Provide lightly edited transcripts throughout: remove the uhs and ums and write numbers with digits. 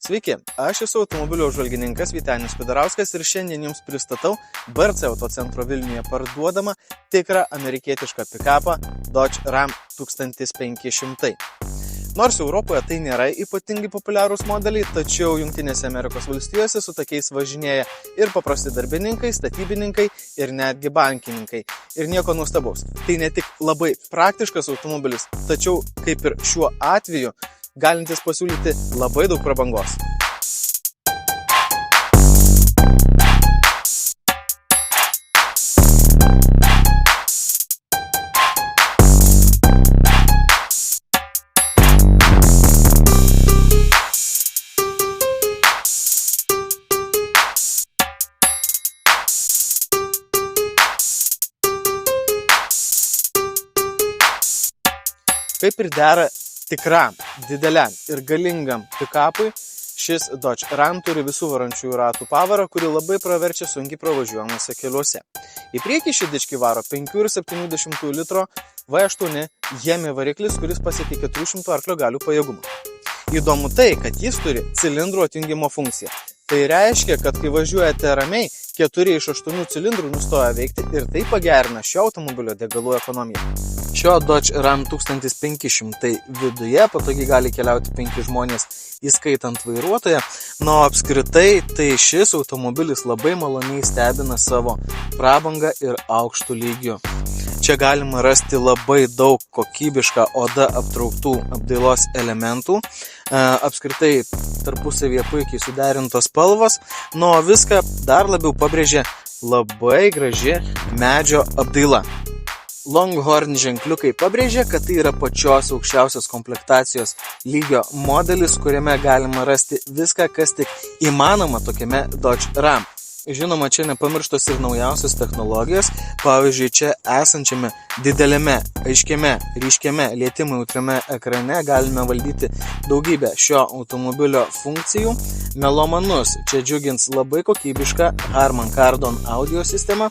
Sveiki, aš esu automobilio apžvalgininkas Vytenis Kudarauskas ir šiandien jums pristatau BRC Autocentro Vilniuje parduodamą tikrą amerikietišką pikapą Dodge Ram 1500. Nors Europoje tai nėra ypatingai populiarūs modeliai, tačiau Jungtinėse Amerikos valstijose su tokiais važinėja ir paprasti darbininkai, statybininkai ir netgi bankininkai. Ir nieko nuostabaus. Tai ne tik labai praktiškas automobilis, tačiau kaip ir šiuo atveju galintis pasiūlyti labai daug prabangos. Kaip ir dera tikram, dideliam ir galingam pikapui, šis Dodge Ram turi visų varančiųjų ratų pavarą, kuri labai praverčia sunkiai pravažiuojamuose keliuose. Į priekį ši dički varo 5,7 litro V8 Hemi variklis, kuris pasiekia 400 arklio galių pajėgumą. Įdomu tai, kad jis turi cilindrų atjungimo funkciją. Tai reiškia, kad kai važiuojate ramiai, 4 iš 8 cilindrų nustoja veikti ir tai pagerina šio automobilio degalų ekonomiją. Šio Dodge Ram 1500 viduje patogiai gali keliauti 5 žmonės, įskaitant vairuotoją, o apskritai tai šis automobilis labai maloniai stebina savo prabangą ir aukštų lygių. Čia galima rasti labai daug kokybišką oda aptrauktų apdailos elementų, apskritai tarpusavyje puikiai suderintos spalvos, o viską dar labiau pabrėžia labai graži medžio apdaila. Longhorn ženkliukai pabrėžia, kad tai yra pačios aukščiausios komplektacijos lygio modelis, kuriame galima rasti viską, kas tik įmanoma tokiame Dodge Ram. Žinoma, čia nepamirštos ir naujausios technologijos, pavyzdžiui, čia esančiame dideliame, aiškiame, ryškiame, lietimui jautriame ekrane galime valdyti daugybę šio automobilio funkcijų. Melomanus čia džiugins labai kokybiška Harman Kardon audio sistema.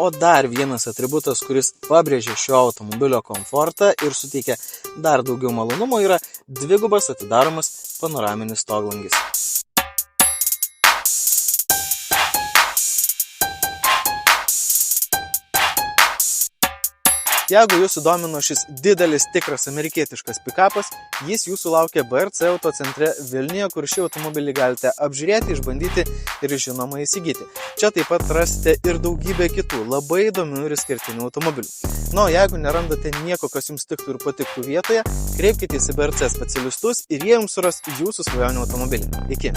O dar vienas atributas, kuris pabrėžia šio automobilio komfortą ir suteikia dar daugiau malonumo, yra dvigubas atidaromas panoraminis stoglangis. Jeigu jūs sudomino šis didelis tikras amerikietiškas pikapas, jis jūsų laukia BRC Autocentre Vilniuje, kur šį automobilį galite apžiūrėti, išbandyti ir žinoma įsigyti. Čia taip pat rasite ir daugybę kitų labai įdomių ir skirtinių automobilių. Jeigu nerandate nieko, kas jums tiktų ir patiktų vietoje, kreipkitės į BRC specialistus ir jie jums suras jūsų svajonių automobilį. Iki!